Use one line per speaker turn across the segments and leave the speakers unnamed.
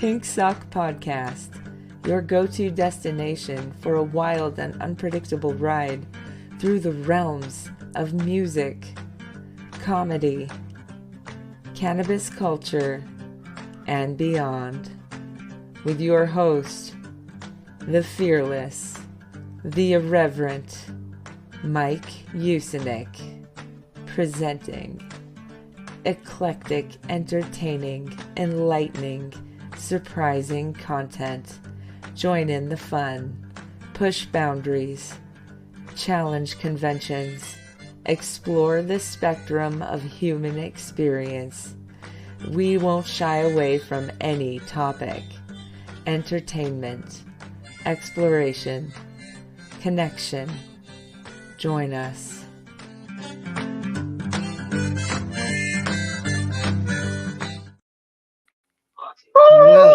Pink Sock Podcast, your go-to destination for a wild and unpredictable ride through the realms of music, comedy, cannabis culture, and beyond. With your host, the fearless, the irreverent, Mike Usenik, presenting eclectic, entertaining, enlightening, surprising content. Join in the fun, push boundaries, challenge conventions, explore the spectrum of human experience. We won't shy away from any topic. Entertainment, exploration, connection. Join us.
Yeah.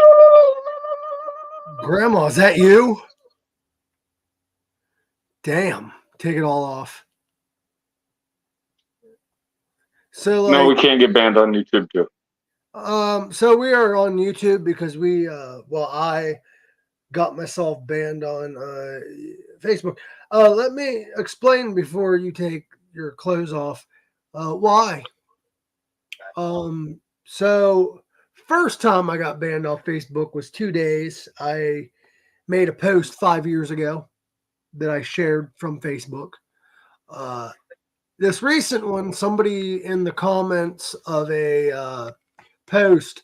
Grandma, is that you? Damn, take it all off. So
no, we can't get banned on YouTube too.
So we are on YouTube because I got myself banned on Facebook. Let me explain before you take your clothes off why. So first time I got banned off Facebook was 2 days. I made a post 5 years ago that I shared from Facebook. This recent one, somebody in the comments of a post,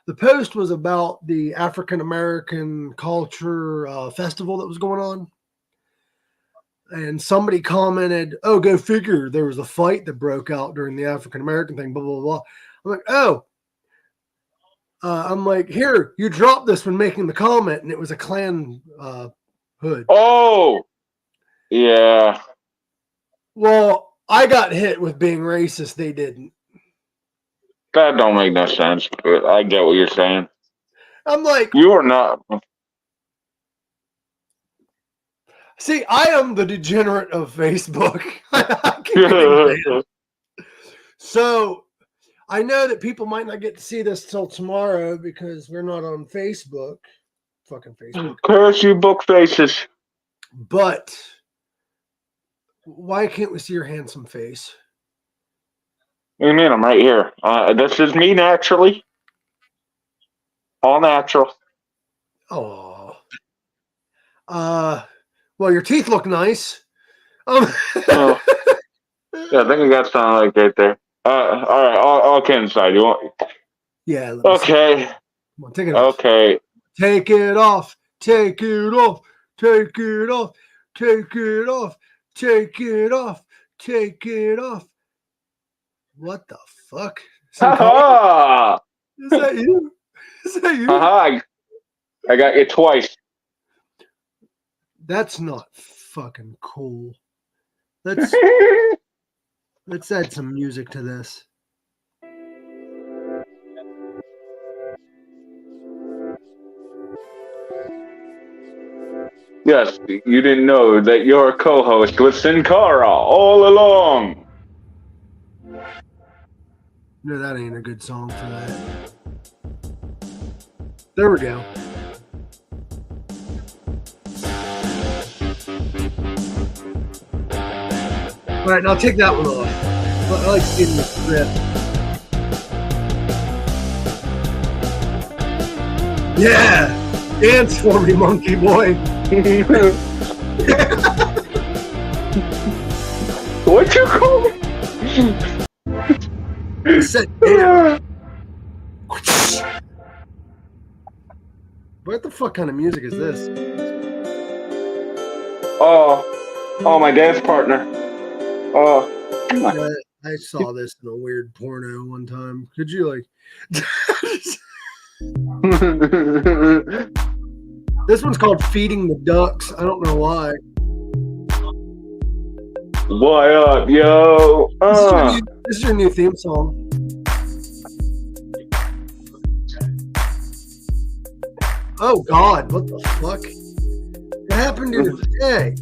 the post was about the African American culture festival that was going on. And somebody commented, "Oh, go figure, there was a fight that broke out during the African American thing, blah, blah, blah." I'm like, oh. I'm like, here, you dropped this when making the comment, and it was a Klan hood.
Oh, yeah.
Well, I got hit with being racist. They didn't.
That don't make no sense, but I get what you're saying.
I'm like,
you are not.
See, I am the degenerate of Facebook. So I know that people might not get to see this till tomorrow because we're not on Facebook. Fucking Facebook.
Curse you, book faces.
But why can't we see your handsome face?
What do you mean? I'm right here. This is me naturally. All natural.
Oh. Well, your teeth look nice.
Oh. Yeah, I think I got something like right there. All right, I'll get inside. You want?
Yeah.
Okay.
Come on, take it off.
Okay.
Take it off. Take it off. Take it off. Take it off. Take it off. Take it off. What the fuck? Is that you? Is that you?
I got you twice.
That's not fucking cool. Let's add some music to this.
Yes, you didn't know that your co-host was Sin Cara all along.
No, that ain't a good song for that. There we go. All right, now take that one off. I like seeing the strip. Yeah! Dance for me, monkey boy.
What you call me?
I said, damn. What the fuck kind of music is this?
Oh, my dance partner. Oh.
I saw this in a weird porno one time. Could you like... This one's called Feeding the Ducks. I don't know why.
What up, yo?
This is your new theme song. Oh, God. What the fuck? What happened to today?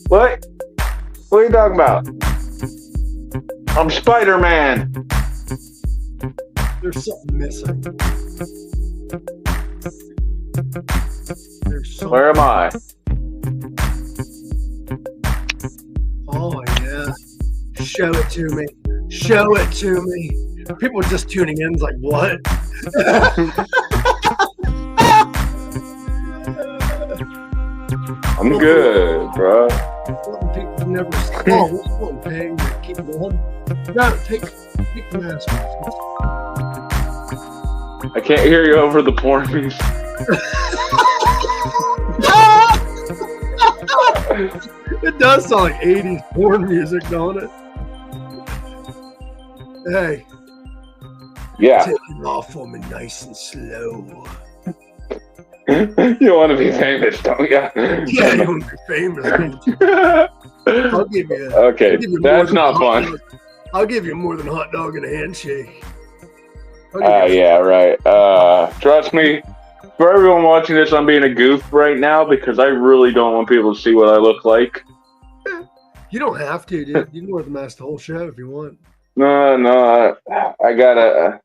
What? What are you talking about? I'm Spider-Man.
There's something missing.
Where am I?
Oh, yeah. Show it to me. Show it to me. People just tuning in is like, what?
I'm good, bro.
People never oh, what's one thing that keep going? No, take the mask off.
I can't hear you over the porn music.
It does sound like 80s porn music, don't it? Hey.
Yeah.
Take it off for me nice and slow.
You want to be famous, don't you?
Yeah, you want to be famous, don't you? I'll give you.
Okay, that's not fun.
I'll give you more than a hot dog and a handshake.
Yeah, right. Trust me, for everyone watching this, I'm being a goof right now because I really don't want people to see what I look like.
You don't have to, dude. You can wear the mask the whole show if you want.
No, I gotta.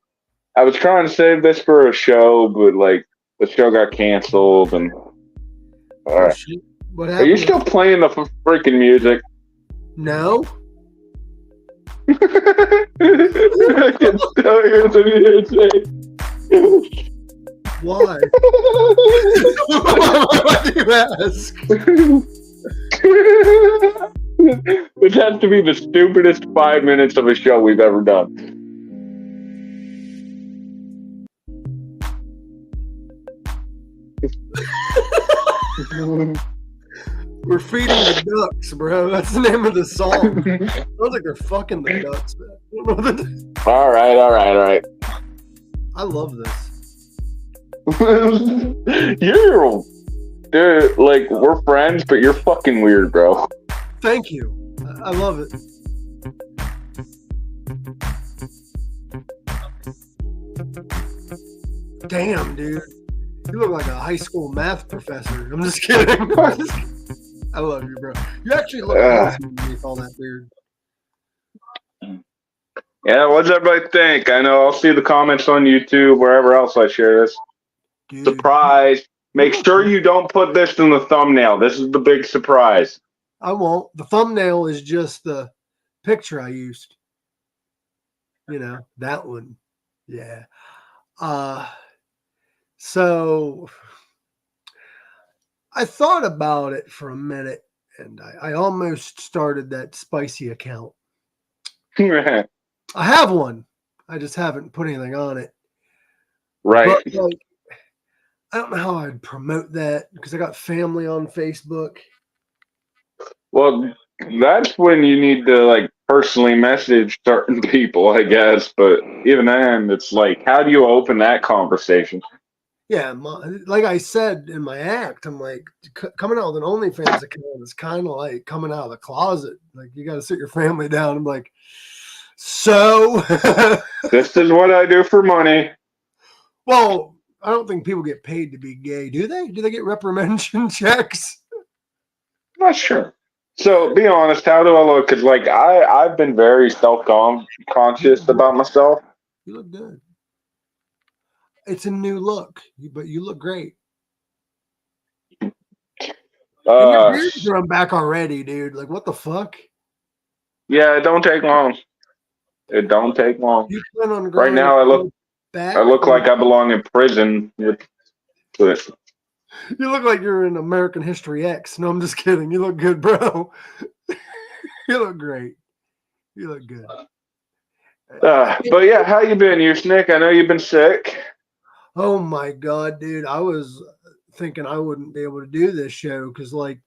I was trying to save this for a show, but like the show got canceled, and all right.
What
Are
happened?
you still playing the freaking music?
No.
I can still hear the music.
Why? Why do you ask?
This has to be the stupidest 5 minutes of a show we've ever done.
We're feeding the ducks, bro. That's the name of the song. Sounds like they're fucking the ducks, man.
All right.
I love this.
Dude, like, we're friends, but you're fucking weird, bro.
Thank you. I love it. Damn, dude. You look like a high school math professor. I'm just kidding. I love you, bro. You actually look handsome underneath all that beard.
Yeah, what does everybody think? I know I'll see the comments on YouTube, wherever else I share this.
Dude.
Surprise. Make sure you don't put this in the thumbnail. This is the big surprise.
I won't. The thumbnail is just the picture I used. You know, that one. Yeah. So I thought about it for a minute, and I almost started that spicy account. I have one. I just haven't put anything on it.
Right.
But, like, I don't know how I'd promote that because I got family on Facebook.
Well, that's when you need to like personally message certain people, I guess. But even then, it's like, how do you open that conversation?
Yeah, like I said in my act, I'm like, coming out with an OnlyFans account is kind of like coming out of the closet. Like, you got to sit your family down. I'm like, so
this is what I do for money.
Well, I don't think people get paid to be gay, do they? Do they get reprimand checks?
Not sure. So, be honest, how do I look? Because, like, I've been very self-conscious about myself.
You look good. It's a new look, but you look great. Your beard's growing back already, dude. Like, what the fuck?
Yeah, it don't take long. It don't take long.
You plan on
right now, I look like I belong in prison. With it.
You look like you're in American History X. No, I'm just kidding. You look good, bro. You look great. You look good.
But yeah, how you been, Nick? I know you've been sick.
Oh my God, dude. I was thinking I wouldn't be able to do this show because, like,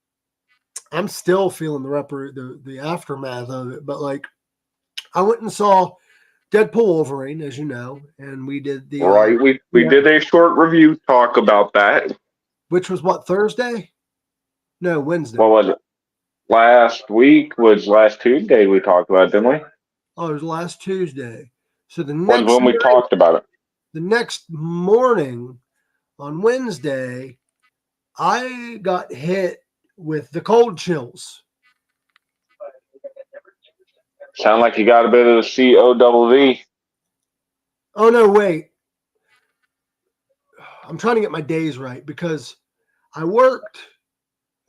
I'm still feeling the aftermath of it. But, like, I went and saw Deadpool Wolverine, as you know, and we did the
right. We did a short review talk about that,
which was what, Thursday? No, Wednesday.
What was it? Last Tuesday we talked about it, didn't we?
Oh, it was last Tuesday. So the next
when we talked about it.
The next morning on Wednesday, I got hit with the cold chills.
Sound like you got a bit of the COVV.
Oh, no, wait. I'm trying to get my days right because I worked.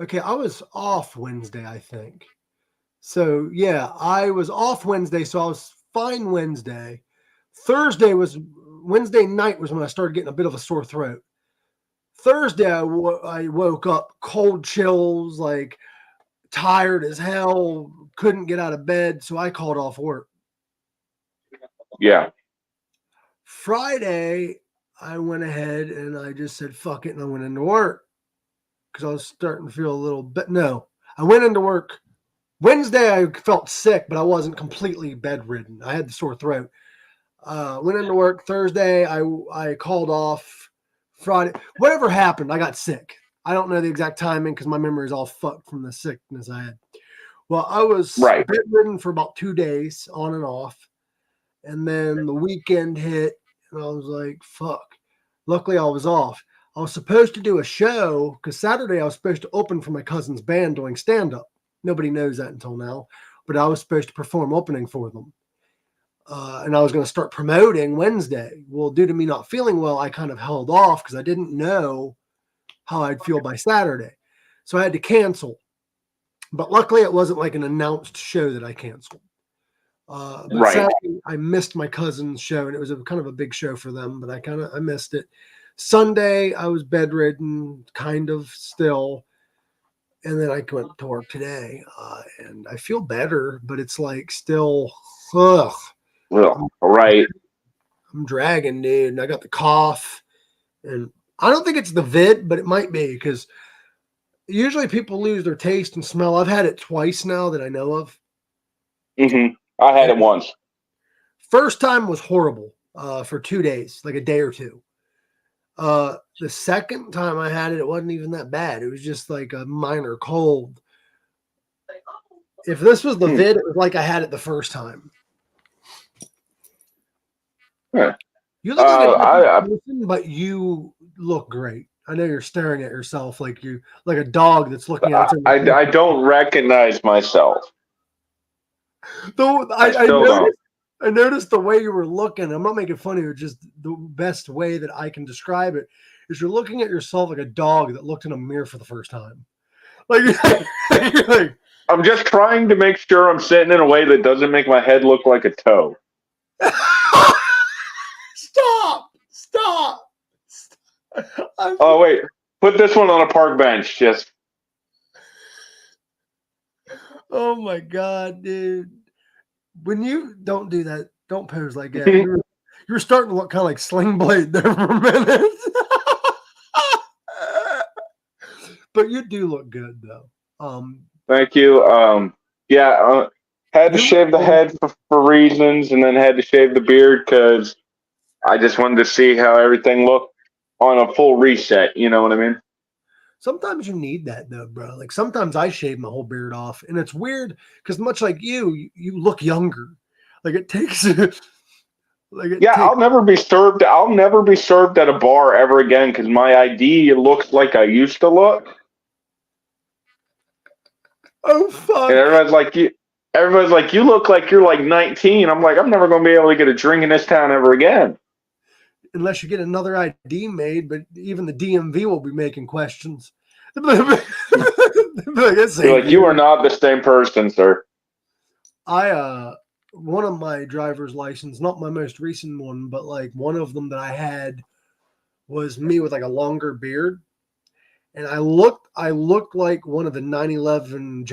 Okay, I was off Wednesday, I think. So yeah, I was off Wednesday, so I was fine Wednesday. Wednesday night was when I started getting a bit of a sore throat. Thursday, I woke up cold chills, like tired as hell, couldn't get out of bed, so I called off work.
Yeah.
Friday, I went ahead and I just said fuck it, and I went into work because I was starting to feel a little bit. No, I went into work. Wednesday, I felt sick, but I wasn't completely bedridden. I had the sore throat. Went into work Thursday. I called off Friday. Whatever happened, I got sick. I don't know the exact timing because my memory is all fucked from the sickness I had. Well, I was bedridden for about 2 days, on and off. And then the weekend hit, and I was like, fuck. Luckily, I was off. I was supposed to do a show because Saturday I was supposed to open for my cousin's band doing stand-up. Nobody knows that until now. But I was supposed to perform opening for them. And I was going to start promoting Wednesday. Well, due to me not feeling well, I kind of held off because I didn't know how I'd feel by Saturday. So I had to cancel. But luckily, it wasn't like an announced show that I canceled. But Saturday, I missed my cousin's show, and it was kind of a big show for them, but I missed it. Sunday, I was bedridden, kind of still. And then I went to work today, and I feel better, but it's like still, ugh.
Well, right.
I'm dragging, dude, and I got the cough, and I don't think it's the vid, but it might be because usually people lose their taste and smell. I've had it twice now that I know of.
Mm-hmm. I had it once.
First time was horrible for 2 days, like a day or two. The second time I had it, it wasn't even that bad. It was just like a minor cold. If this was the vid, it was like I had it the first time.
Yeah.
You look like a person, but you look great. I know you're staring at yourself like a dog that's looking at.
I don't recognize myself.
Though I noticed the way you were looking. I'm not making fun of you. Just the best way that I can describe it is you're looking at yourself like a dog that looked in a mirror for the first time. Like
I'm just trying to make sure I'm sitting in a way that doesn't make my head look like a toe.
Stop.
Oh, wait. Put this one on a park bench. Just.
Oh, my God, dude. When you don't do that, don't pose like that. You're starting to look kind of like Sling Blade there for a minute. But you do look good, though.
Thank you. Had to shave the head for reasons, and then had to shave the beard because I just wanted to see how everything looked on a full reset. You know what I mean?
Sometimes you need that, though, bro. Like sometimes I shave my whole beard off, and it's weird because much like you look younger. Like it takes.
I'll never be served. I'll never be served at a bar ever again because my ID looks like I used to look.
Oh fuck!
And everybody's like, you look like you're like 19. I'm like, I'm never going to be able to get a drink in this town ever again.
Unless you get another ID made, but even the DMV will be making questions. You're like,
you are not the same person, sir.
One of my driver's license, not my most recent one, but like one of them that I had was me with like a longer beard. And I looked like one of the 9/11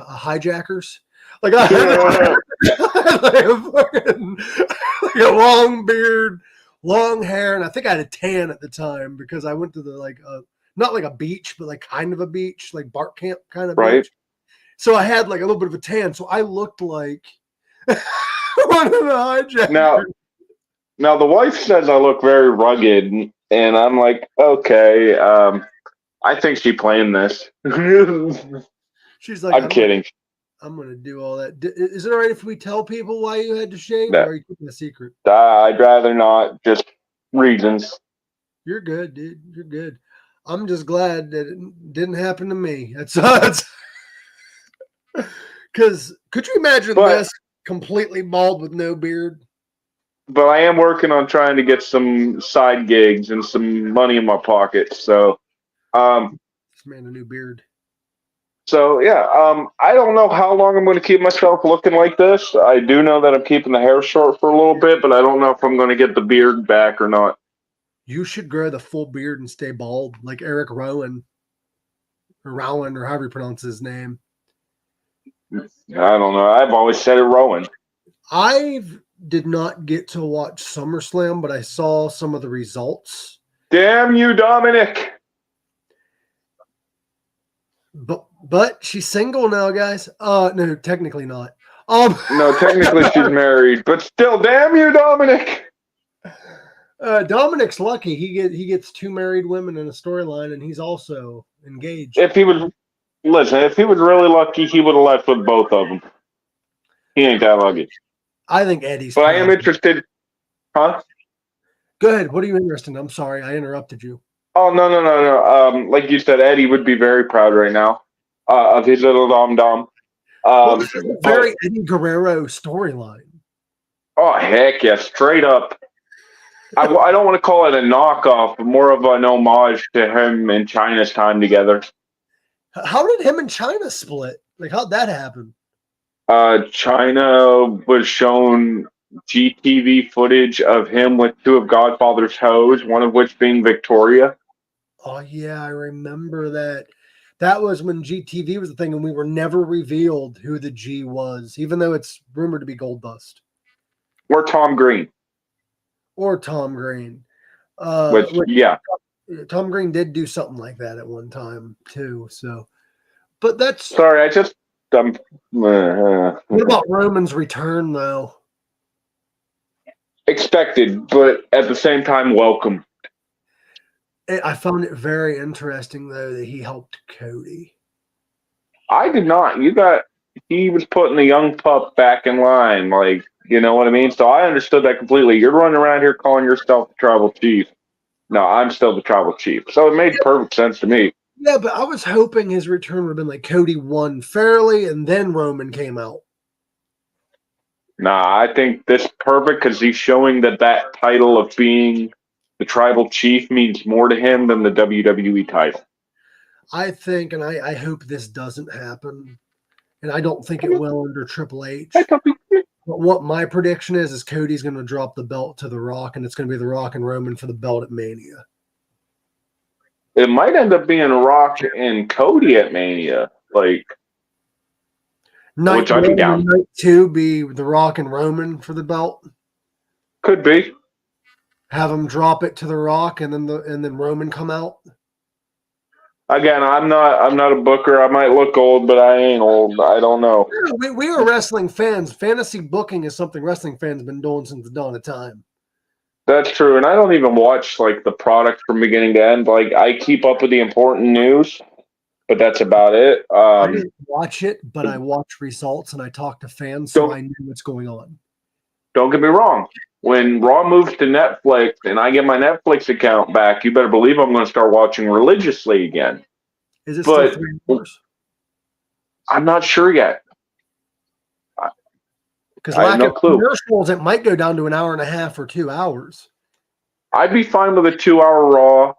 hijackers. Like I had like a long beard, long hair, and I think I had a tan at the time because I went to the not like a beach, but like kind of a beach, like Bart camp kind of beach. So I had like a little bit of a tan, so I looked like one of the hijackers.
Now the wife says I look very rugged, and I'm like, okay. I think she planned this.
She's like,
I'm kidding.
I'm going to do all that. Is it all right if we tell people why you had to shave,
No.
or are you keeping a secret?
I'd rather not. Just reasons.
You're good, dude. You're good. I'm just glad that it didn't happen to me. That's because could you imagine this completely bald with no beard?
but I am working on trying to get some side gigs and some money in my pocket. So, um,
This man a new beard.
I don't know how long I'm going to keep myself looking like this. I do know that I'm keeping the hair short for a little bit, but I don't know if I'm going to get the beard back or not.
You should grow the full beard and stay bald, like Eric Rowan or Rowan or however you pronounce his name.
I don't know. I've always said it, Rowan.
I did not get to watch SummerSlam, but I saw some of the results.
Damn you, Dominic!
But she's single now, guys. No, technically not.
No, technically she's married, but still, damn you, Dominic!
Dominic's lucky. He gets 2 married women in a storyline, and he's also engaged.
If he was really lucky, he would have left with both of them. He ain't that lucky.
I think Eddie's.
But I am interested. Huh?
Go ahead. What are you interested in? I'm sorry, I interrupted you.
Oh no. Like you said, Eddie would be very proud right now of his little dom.
Well, this is a very Eddie Guerrero storyline.
Oh heck yeah! Straight up. I don't want to call it a knockoff, but more of an homage to him and China's time together.
How did him and China split? Like, how'd that happen?
China was shown GTV footage of him with 2 of Godfather's hoes, one of which being Victoria.
Oh yeah, I remember that. That was when GTV was the thing, and we were never revealed who the G was, even though it's rumored to be Goldust
Or Tom Green.
or Tom Green. Tom Green did do something like that at one time too. So, but that's
sorry. I just
what about Roman's return though?
Expected, but at the same time, welcome.
I found it very interesting though that he helped Cody.
I did not. He was putting the young pup back in line, like, you know what I mean? So I understood that completely. You're running around here calling yourself the tribal chief. No, I'm still the tribal chief. So it made perfect sense to me.
Yeah, but I was hoping his return would have been like Cody won fairly and then Roman came out.
Nah, I think this is perfect because he's showing that title of being the tribal chief means more to him than the WWE title.
I think, and I hope this doesn't happen, and I don't think it will under Triple H. But what my prediction is Cody's going to drop the belt to The Rock, and it's going to be The Rock and Roman for the belt at Mania.
It might end up being Rock and Cody at Mania. Like,
Night 1 and Night 2 be The Rock and Roman for the belt.
Could be.
Have them drop it to The Rock, and then Roman come out.
Again, I'm not a booker. I might look old, but I ain't old. I don't know.
We are wrestling fans. Fantasy booking is something wrestling fans have been doing since the dawn of time.
That's true, and I don't even watch like the product from beginning to end. Like I keep up with the important news, but that's about it.
I didn't watch it, but I watch results and I talk to fans, so I knew what's going on.
Don't get me wrong. When Raw moves to Netflix and I get my Netflix account back, you better believe I'm going to start watching religiously again.
Is it still 3 hours?
I'm not sure yet.
Because lack of commercials, it might go down to an hour and a half or 2 hours.
I'd be fine with a 2-hour Raw,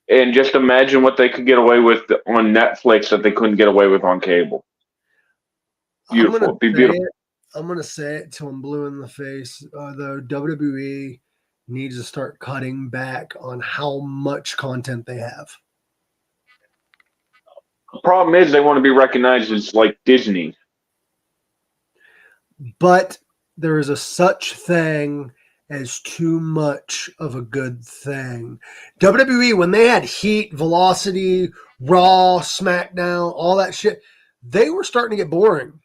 and just imagine what they could get away with on Netflix that they couldn't get away with on cable. Beautiful. It'd be beautiful.
I'm going to say it till I'm blue in the face, though WWE needs to start cutting back on how much content they have.
The problem is they want to be recognized as like Disney.
But there is a such thing as too much of a good thing. WWE, when they had Heat, Velocity, Raw, SmackDown, all that shit, they were starting to get boring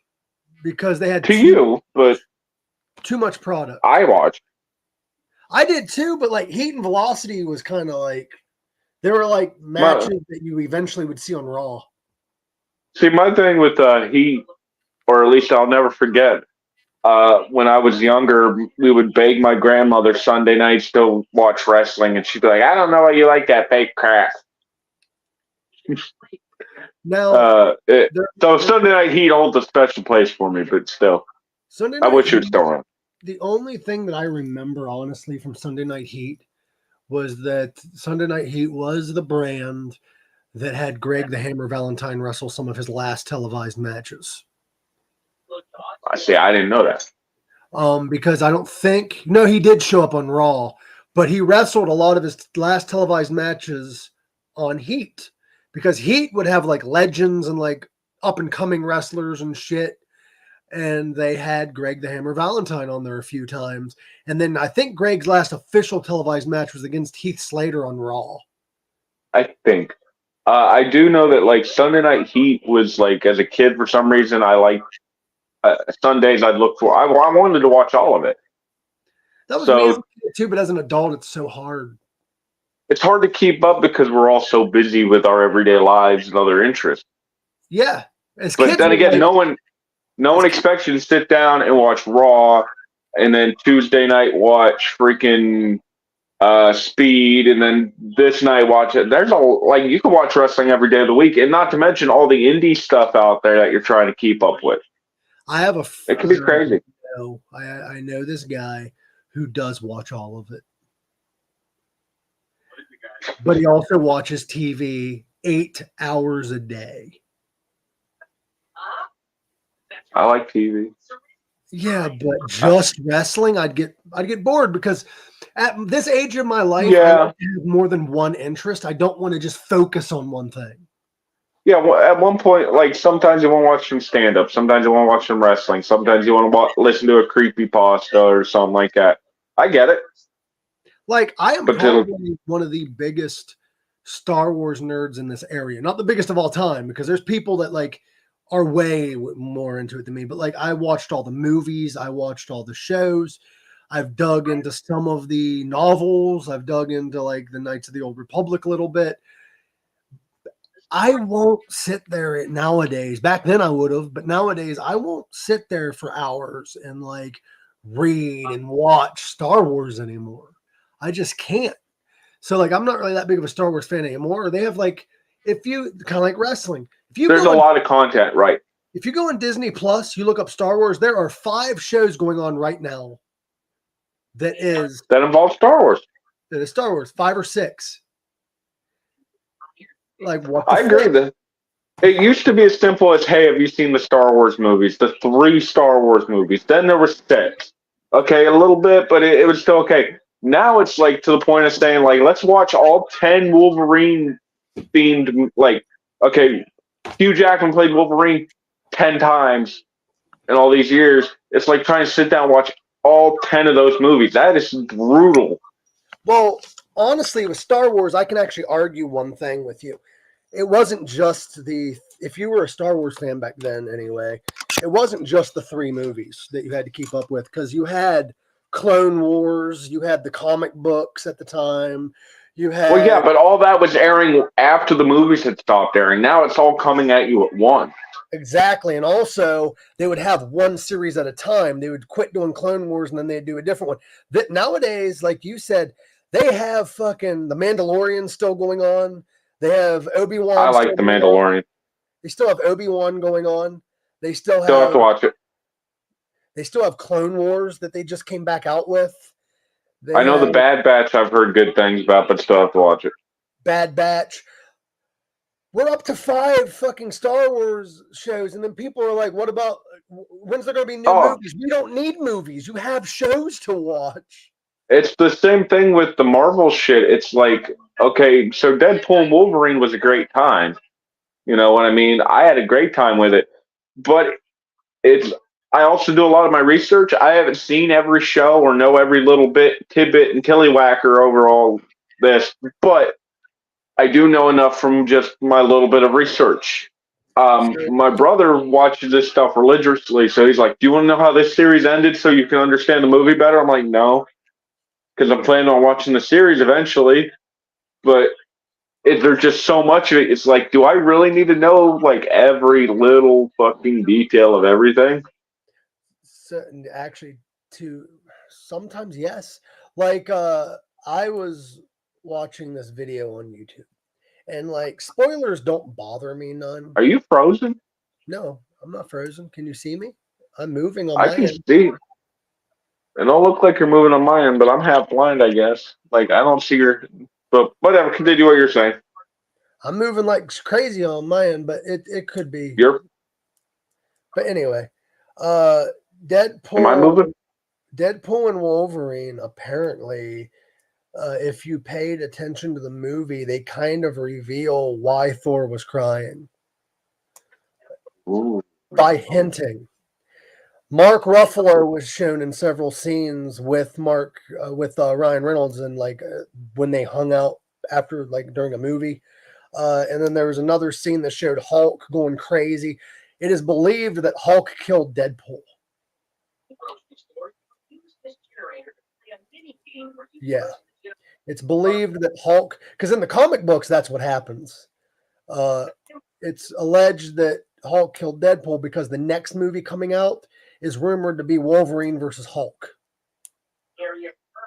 because they had
too
much product.
I watched.
I did too, but like Heat and Velocity was kind of like they were like matches that you eventually would see on Raw.
See, my thing with Heat, or at least I'll never forget, when I was younger, we would beg my grandmother Sunday nights to watch wrestling, and she'd be like, "I don't know why you like that fake crap."
Now,
so Sunday Night Heat holds a special place for me, but still, I wish it was still on.
the only thing that I remember honestly from Sunday Night Heat was that Sunday Night Heat was the brand that had Greg the Hammer Valentine wrestle some of his last televised matches.
I see. I didn't know that.
Because I don't think no, he did show up on Raw, but he wrestled a lot of his last televised matches on Heat because Heat would have like legends and like up and coming wrestlers and shit. And they had Greg the Hammer Valentine on there a few times. And then I think Greg's last official televised match was against Heath Slater on Raw.
I think. I do know that like Sunday Night Heat was like as a kid for some reason I liked Sundays I'd look for. I wanted to watch all of it.
That was me as a
So
kid too, but as an adult, it's so hard.
it's hard to keep up because we're all so busy with our everyday lives and other interests.
Yeah. As
But
kids,
then
we're
again,
like,
no one expects you to sit down and watch Raw and then Tuesday night watch freaking Speed and then this night watch it. There's like you can watch wrestling every day of the week, and not to mention all the indie stuff out there that you're trying to keep up with.
I have a
It can be crazy.
I know this guy who does watch all of it. But he also watches TV 8 hours a day.
I like TV.
Yeah, but just wrestling, I'd get bored because at this age of my life, I
Yeah.
like to have more than one interest. I don't want to just focus on one thing.
Yeah, well, at one point, like sometimes you want to watch some stand up, sometimes you want to watch some wrestling, sometimes you want to listen to a creepy pasta or something like that. I get it.
Like I am
But
probably one of the biggest Star Wars nerds in this area. Not the biggest of all time because there's people that like are way more into it than me. But like I watched all the movies, I watched all the shows. I've dug into some of the novels. I've dug into like the Knights of the Old Republic a little bit. I won't sit there nowadays. Back then I would have, but nowadays I won't sit there for hours and like read and watch Star Wars anymore. I just can't. So like I'm not really that big of a Star Wars fan anymore. They have like if you kind of like wrestling.
there's a lot of content, right?
If you go on Disney Plus, you look up Star Wars, there are 5 shows going on right now that
involves Star Wars.
is Star Wars, 5 or 6. Like what
I agree with that. It used to be as simple as, hey, have you seen the Star Wars movies? The 3 Star Wars movies. Then there were 6. Okay, a little bit, but it was still okay. Now it's like to the point of saying, like, let's watch all 10 Wolverine themed, like, okay, Hugh Jackman played Wolverine 10 times in all these years. It's like trying to sit down and watch all 10 of those movies. That is brutal.
Well, honestly, with Star Wars, I can actually argue one thing with you. It wasn't just if you were a Star Wars fan back then anyway, it wasn't just the 3 movies that you had to keep up with because you had Clone Wars, you had the comic books at the time, you had...
Well, yeah, but all that was airing after the movies had stopped airing. Now it's all coming at you at once.
Exactly. And also, they would have one series at a time. They would quit doing Clone Wars and then they'd do a different one. That nowadays, like you said, they have fucking The Mandalorian still going on. They have Obi-Wan.
I like The Mandalorian.
They still have Obi-Wan going on. They still
have to watch it.
They still have Clone Wars that they just came back out with.
I know the Bad Batch I've heard good things about, but still have to watch it.
Bad Batch. We're up to 5 fucking Star Wars shows, and then people are like, what about, when's there going to be new movies? We don't need movies. You have shows to watch.
It's the same thing with the Marvel shit. It's like, okay, so Deadpool and Wolverine was a great time. You know what I mean? I had a great time with it. But I also do a lot of my research. I haven't seen every show or know every little bit, tidbit, and tillywhacker over all this. But I do know enough from just my little bit of research. My brother watches this stuff religiously, so he's like, do you want to know how this series ended so you can understand the movie better? I'm like, no, because I'm planning on watching the series eventually. But there's just so much of it. It's like, do I really need to know like every little fucking detail of everything?
So, actually, sometimes yes. Like I was watching this video on YouTube, and like spoilers don't bother me none.
Are you frozen?
No, I'm not frozen. Can you see me? I'm moving on
I
my
can
end.
see. It don't look like you're moving on my end, but I'm half blind, I guess. Like I don't see your. But whatever. Continue what you're saying.
I'm moving like crazy on my end, but it could be.
You're.
But anyway,
Am I
Deadpool,
moving?
Deadpool and Wolverine apparently, if you paid attention to the movie, they kind of reveal why Thor was crying
Ooh.
by hinting. Mark Ruffalo was shown in several scenes with Ryan Reynolds, and when they hung out after during a movie, and then there was another scene that showed Hulk going crazy. It is believed that Hulk killed Deadpool. Yeah, it's believed that Hulk, because in the comic books that's what happens. It's alleged that Hulk killed Deadpool because the next movie coming out is rumored to be Wolverine versus Hulk.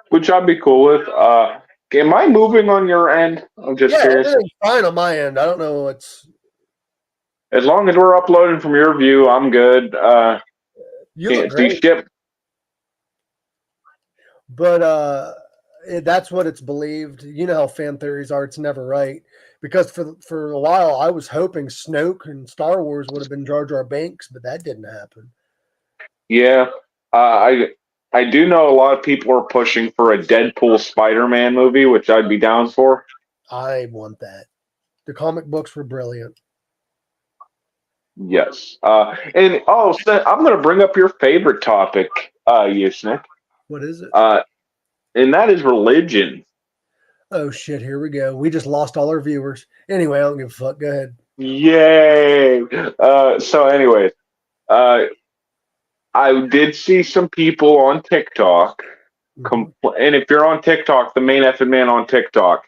Which I'd be cool with. Am I moving on your end? I'm just curious.
Everything's fine on my end. I don't know what's.
As long as we're uploading from your view, I'm good.
You look
Can't see
great,
shit.
but that's what it's believed. You know how fan theories are; it's never right. Because for a while, I was hoping Snoke and Star Wars would have been Jar Jar Binks, but that didn't happen.
Yeah. I do know a lot of people are pushing for a Deadpool Spider-Man movie, which I'd be down for.
I want that. The comic books were brilliant.
Yes. And so I'm going to bring up your favorite topic, Yusnik.
What is it?
And that is religion.
Oh shit! Here we go. We just lost all our viewers. Anyway, I don't give a fuck. Go ahead.
Yay! So, anyways, uh, I did see some people on TikTok, and if you're on TikTok, the main effing man on TikTok.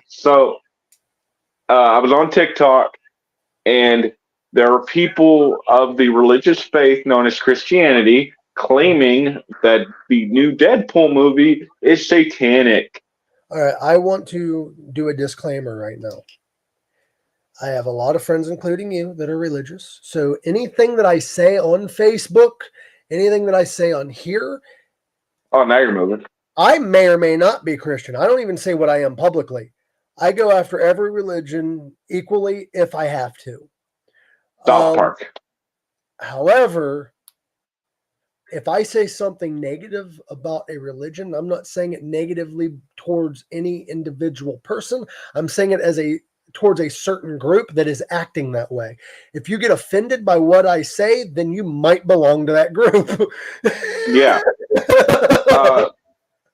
So I was on TikTok, and there are people of the religious faith known as Christianity claiming that the new Deadpool movie is satanic.
All right, I want to do a disclaimer right now. I have a lot of friends, including you, that are religious. So anything that I say on Facebook, anything that I say on here,
Oh, now you're moving.
I may or may not be Christian. I don't even say what I am publicly. I go after every religion equally if I have to.
South Park.
However, if I say something negative about a religion, I'm not saying it negatively towards any individual person. I'm saying it towards a certain group that is acting that way. If you get offended by what I say, then you might belong to that group.
Yeah.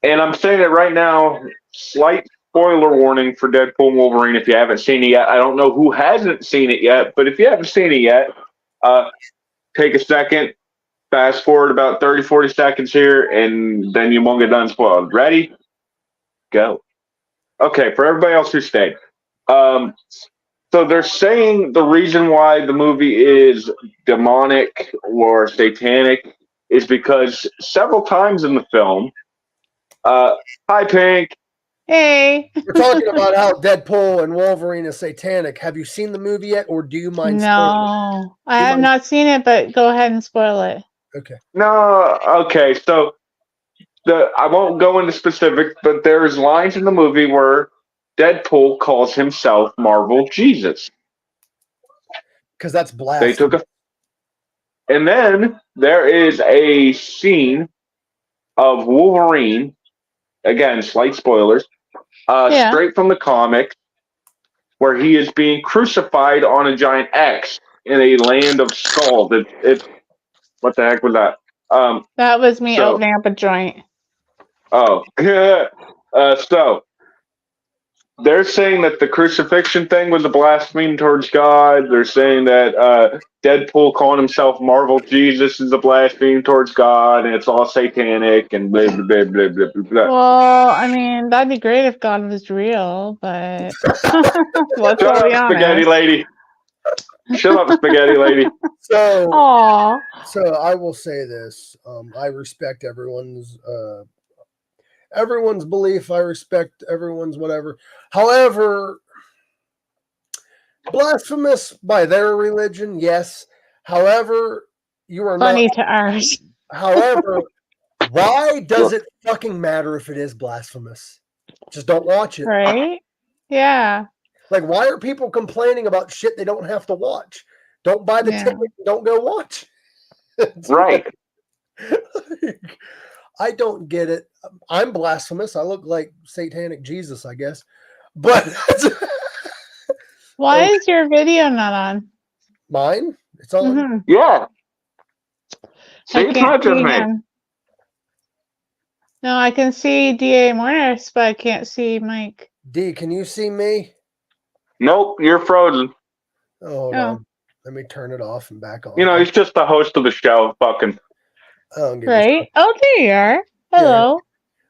And I'm saying it right now, slight spoiler warning for Deadpool and Wolverine if you haven't seen it yet. I don't know who hasn't seen it yet, but if you haven't seen it yet, take a second, fast forward about 30, 40 seconds here, and then you won't get done spoiled. Ready? Go. Okay, for everybody else who stayed. So they're saying the reason why the movie is demonic or satanic is because several times in the film, hi Pink.
Hey.
We're talking about how Deadpool and Wolverine is satanic. Have you seen the movie yet, or do you mind spoiling it?
No, I have not seen it, but go ahead and spoil it.
Okay.
No, okay. So I won't go into specifics, but there's lines in the movie where Deadpool calls himself Marvel Jesus.
Because that's blasphemy.
And then there is a scene of Wolverine, again, slight spoilers, straight from the comic, where he is being crucified on a giant X in a land of skulls. What the heck was that?
That was me opening up a joint.
Oh, so they're saying that the crucifixion thing was a blasphemy towards God. They're saying that Deadpool calling himself Marvel Jesus is a blasphemy towards God, and it's all satanic and blah blah blah blah blah blah.
Well, I mean, that'd be great if God was real, but let's
Shut
be
up,
honest.
spaghetti lady. Shut up, spaghetti lady.
So,
Aww.
So I will say this: I respect everyone's belief. I respect everyone's whatever. However, blasphemous by their religion, yes. However, you are
funny
not
to ours.
However, Why does it fucking matter if it is blasphemous? Just don't watch it.
Right? Yeah.
Like, why are people complaining about shit they don't have to watch? Don't buy the
Yeah.
ticket. Don't go watch.
Right.
Like, I don't get it. I'm blasphemous. I look like satanic Jesus, I guess. But
Why
Okay.
is your video not on?
Mine? It's on.
Mhm.
Yeah. See,
I
it's
can't
not just
see
me.
him. No, I can see DA Morris, but I can't see Mike.
D, can you see me?
Nope, you're frozen.
Oh, hold
Oh.
on. Let me turn it off and back on.
You know, he's just the host of the show. Fucking.
I don't give a
Right? Oh, there you are. Hello.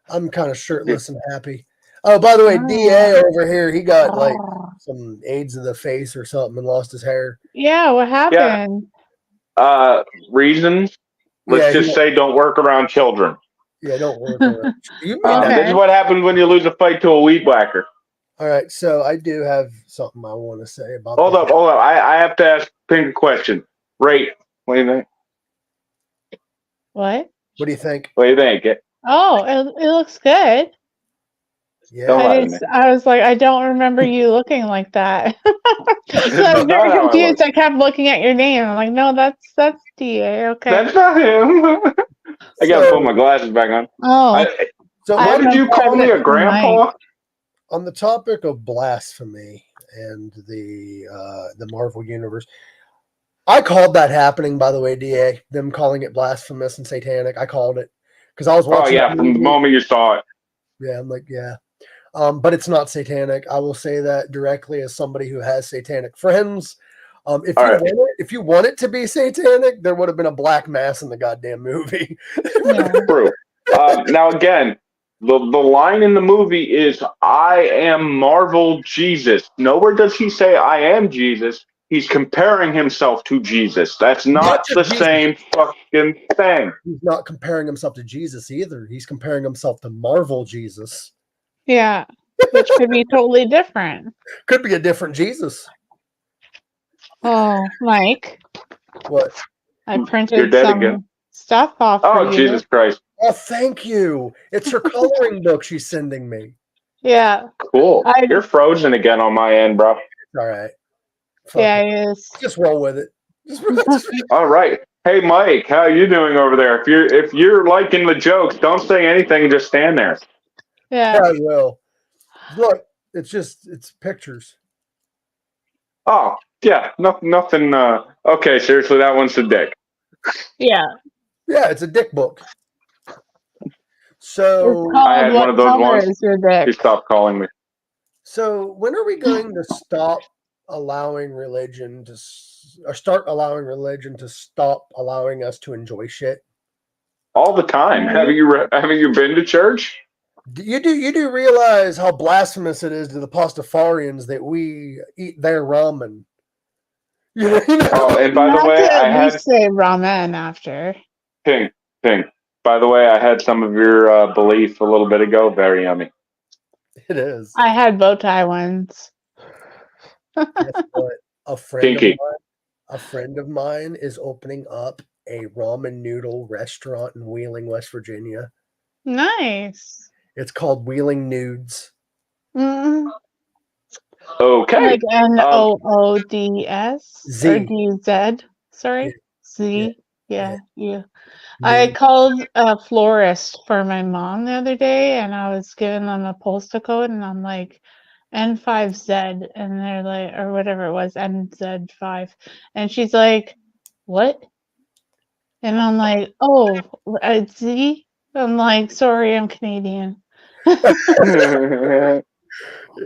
I'm kind of shirtless and happy. Oh, by the way, DA over here, he got like some AIDS of the face or something and lost his hair.
Yeah, what happened?
Reasons.
Yeah,
Let's just say don't work around children.
Yeah, don't work on it. You made
Okay.
that.
This is what happens when you lose a fight to a weed whacker.
All right, so I do have something I want to say about
Hold
that.
up. I have to ask Pink a question. Rate. What do you think?
What?
What do you think?
What do you think?
Oh, it looks good.
Yeah.
Don't lie to me.
I was like, I don't remember you looking like that. So I was
That's not
very
how I
confused.
look.
I kept looking at your name. I'm like, no, that's DA. Okay.
That's not him. I gotta put my glasses back on.
Oh,
So
What did you call me, a grandpa?
on the topic of blasphemy and the Marvel universe, I called that happening, by the way, DA, them calling it blasphemous and satanic. I called it because I was
Oh
watching.
yeah, from the moment you saw it.
Yeah, I'm like, yeah. But it's not satanic. I will say that directly as somebody who has satanic friends. If you want it to be satanic, there would have been a black mass in the goddamn movie.
yeah.
True. Now again, the line in the movie is "I am Marvel Jesus." Nowhere does he say "I am Jesus." He's comparing himself to Jesus. That's not
just
the
Jesus.
same fucking thing.
He's not comparing himself to Jesus either. He's comparing himself to Marvel Jesus.
Yeah. Which could be totally different.
Could be a different Jesus.
Oh, Mike,
What?
I
You're
printed
dead
some
again.
stuff off for
Oh
you.
Jesus Christ!
Oh, thank you. It's her coloring book she's sending me.
Yeah.
Cool. You're frozen again on my end, bro.
All right. Fuck
Yeah,
it.
it is.
Just roll with it.
All right. Hey Mike, how you doing over there? If you're liking the jokes, don't say anything. Just stand there.
Yeah.
I will. Look, it's pictures.
Oh yeah, nothing. Okay, seriously, that one's the dick.
Yeah.
Yeah, it's a dick book.
It's
So
I
called
had
What
one of those
Color
once.
Is Your
He
Dick?
stopped calling me.
when are we going to stop allowing religion to or start allowing religion to stop allowing us to enjoy shit?
All the time. Haven't you been to church?
You do realize how blasphemous it is to the Pastafarians that we eat their ramen? You know?
Oh, and by the
Not
way,
to
I
at
had
least say ramen after.
ping. By the way, I had some of your belief a little bit ago. Very yummy.
It is.
I had bow tie ones.
Guess what? A
Pinky.
friend of mine is opening up a ramen noodle restaurant in Wheeling, West Virginia.
Nice.
It's called Wheeling Nudes.
Mm.
Okay.
Like NOODS
Z.
or DZ. Sorry.
Yeah.
Z. Yeah.
Nudes.
I called a florist for my mom the other day and I was giving them a postal code and I'm like N5Z and they're like, or whatever it was, NZ5. And she's like, what? And I'm like, oh, Z? I'm like, sorry, I'm Canadian.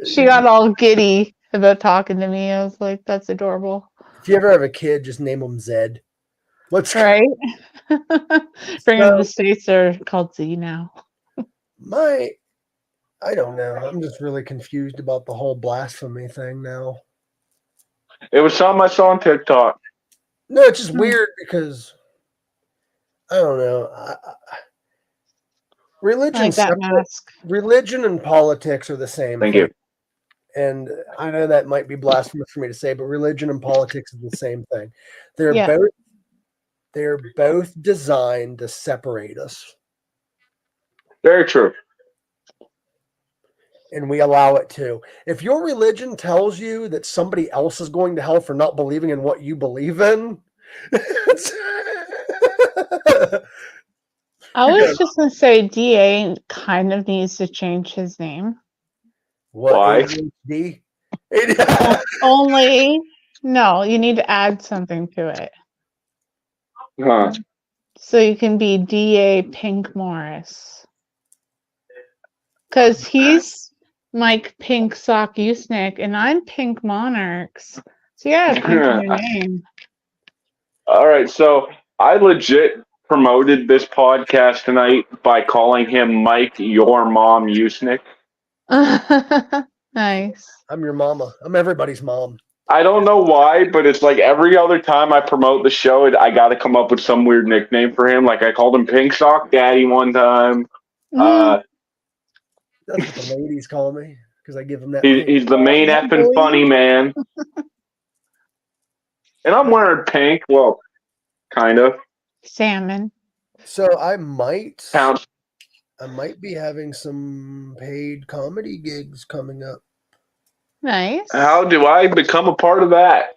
She got all giddy about talking to me. I was like, that's adorable.
If you ever have a kid, just name them Zed. What's
Right? Bring them to the
So-
States, they're called Z now.
I don't know. I'm just really confused about the whole blasphemy thing now.
It was something I saw on TikTok.
No, it's just weird because I don't know.
Like that mask.
Religion and politics are the same
Thank
thing.
you.
And I know that might be blasphemous for me to say, but religion and politics is the same thing. They're
Yeah.
both designed to separate us.
Very true.
And we allow it to. If your religion tells you that somebody else is going to hell for not believing in what you believe in,
I was just going to say DA kind of needs to change his name.
what?
Why?
ADHD?
Only, no, you need to add something to it.
Huh.
So you can be DA Pink Morris. Because he's Mike Pink Sock Usnick, and I'm Pink Monarchs. So you gotta pink in your name.
All right, so I legit promoted this podcast tonight by calling him Mike, your mom, Usnick.
Nice.
I'm your mama. I'm everybody's mom.
I don't know why, but it's like every other time I promote the show, I got to come up with some weird nickname for him. Like I called him Pink Sock Daddy one time.
That's what the ladies call me because I give them that.
He's the main effing funny man. And I'm wearing pink. Well, kind of.
Salmon.
So I might
Counts.
be having some paid comedy gigs coming up.
Nice.
How do I become a part of that?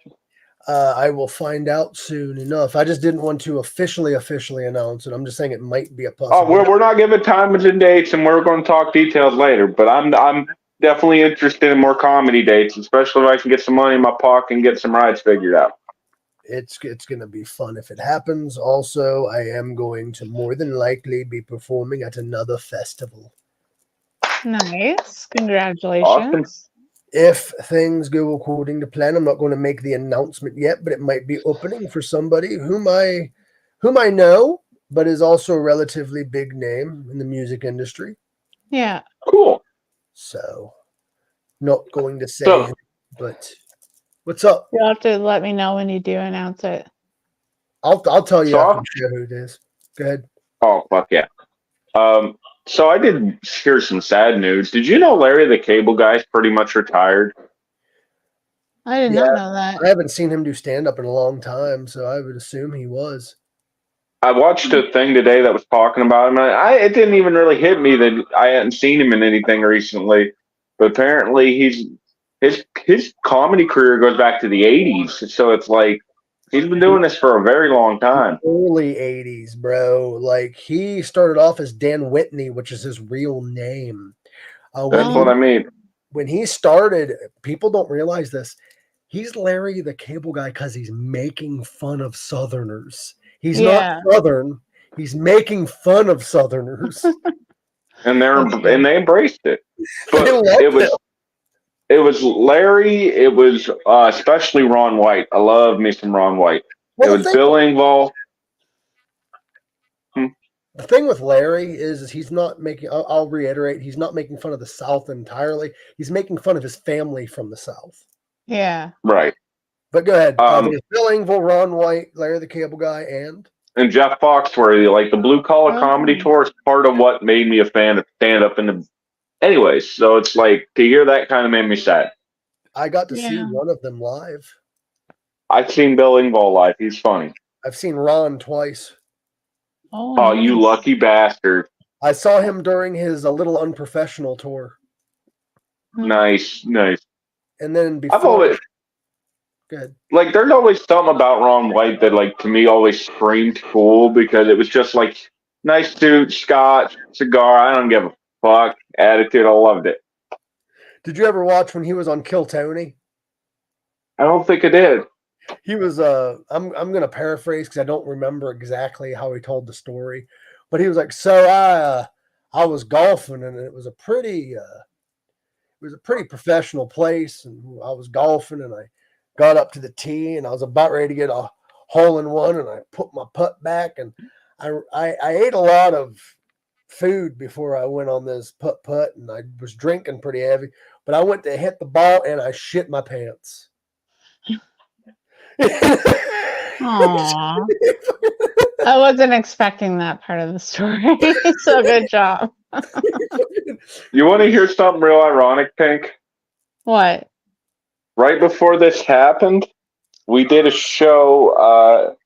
I will find out soon enough. I just didn't want to officially announce it. I'm just saying it might be a possibility.
Oh, we're not giving times and dates, and we're going to talk details later. But I'm definitely interested in more comedy dates, especially if I can get some money in my pocket and get some rides figured out.
It's going to be fun if it happens. Also, I am going to more than likely be performing at another festival.
Nice. Congratulations.
Awesome.
If things go according to plan, I'm not going to make the announcement yet, but it might be opening for somebody whom I know, but is also a relatively big name in the music industry.
Yeah.
Cool.
So, not going to say, but what's up?
You'll have to let me know when you do announce it.
I'll tell you after the show who it is. Go ahead.
Oh, fuck yeah. So I did hear some sad news. Did you know Larry the Cable Guy's pretty much retired?
I did not know that.
I haven't seen him do stand-up in a long time, so I would assume he was.
I watched a thing today that was talking about him. It didn't even really hit me that I hadn't seen him in anything recently. But apparently his comedy career goes back to the 80s. So it's like he's been doing this for a very long time.
Early 80s, bro. Like, he started off as Dan Whitney, which is his real name.
That's what I mean.
When he started, people don't realize this. He's Larry the Cable Guy because he's making fun of Southerners. He's not Southern. He's making fun of Southerners.
And they embraced it. But it was Larry. It was especially Ron White. I love me some Ron White. Well, it was Bill Engvall.
The thing with Larry is he's not making. I'll reiterate. He's not making fun of the South entirely. He's making fun of his family from the South.
Yeah.
Right.
But go ahead. There's Bill Engvall, Ron White, Larry the Cable Guy, and
Jeff Foxworthy. Like the Blue Collar Comedy Tour is part of what made me a fan of stand-up. Anyways, so it's like to hear that kind of made me sad.
I got to see one of them live.
I've seen Bill Engvall live. He's funny.
I've seen Ron twice.
Oh,
nice. You lucky bastard.
I saw him during his A Little Unprofessional tour.
Nice.
And then before...
I've always...
Good.
Like, there's always something about Ron White that, like, to me always screamed cool because it was just, like, nice suit, scotch, cigar, I don't give a fuck, attitude, I loved it.
Did you ever watch when he was on Kill Tony?
I don't think I did.
He was, I'm going to paraphrase because I don't remember exactly how he told the story, but he was like, so I was golfing and it was a pretty professional place and I was golfing and I got up to the tee and I was about ready to get a hole in one and I put my putt back and I ate a lot of food before I went on this putt and I was drinking pretty heavy, but I went to hit the ball and I shit my pants.
Aww. I wasn't expecting that part of the story. So good job.
You want to hear something real ironic, Pink?
What?
Right before this happened, we did a show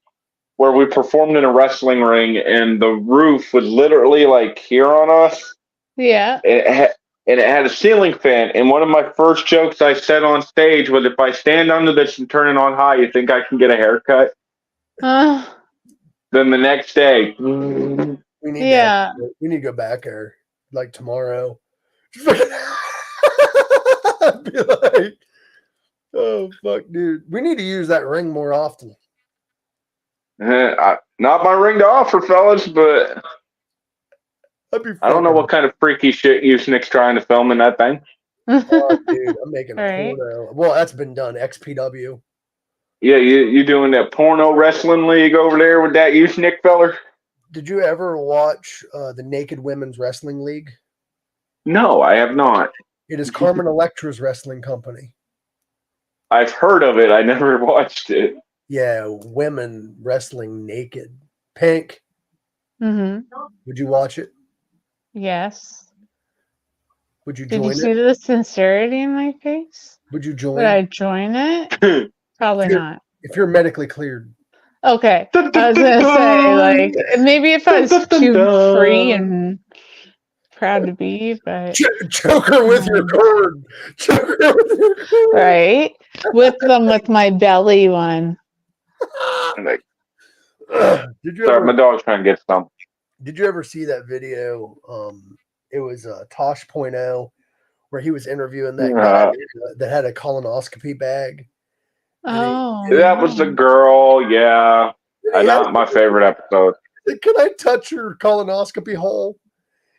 where we performed in a wrestling ring, and the roof was literally like here on us.
Yeah.
And it had a ceiling fan. And one of my first jokes I said on stage was, if I stand under this and turn it on high, you think I can get a haircut?
Uh,
Then the next day,
We need
yeah.
we need to go back there like tomorrow. Be like, oh fuck, dude. We need to use that ring more often.
not my ring to offer, fellas, but
That'd be
I don't know
fucking-
what kind of freaky shit Nick's trying to film in that thing.
Oh, dude, I'm making a
Right.
porno. Well, that's been done. XPW.
Yeah, you doing that porno wrestling league over there with that Nick feller?
Did you ever watch the Naked Women's Wrestling League?
No, I have not.
It is Carmen Electra's wrestling company.
I've heard of it. I never watched it.
Yeah, women wrestling naked. Pink,
hmm
would you watch it?
Yes.
Would you
Did you
join
see
it?
the sincerity in my face?
Would you
Would
join?
I join it? Probably
Sure.
not.
If you're medically cleared.
Okay. I was gonna say, like, maybe if I was too free and proud to be, but
Choke her with your cord. Choke her with your cord.
right. Whip them with my belly one.
Like,
Did you
sorry, my
ever
dog's trying to get some.
see that video? It was Tosh.0 where he was interviewing that guy that had a colonoscopy bag.
Oh.
That was the girl, yeah. Not my favorite episode.
Said, "Can I touch your colonoscopy hole?"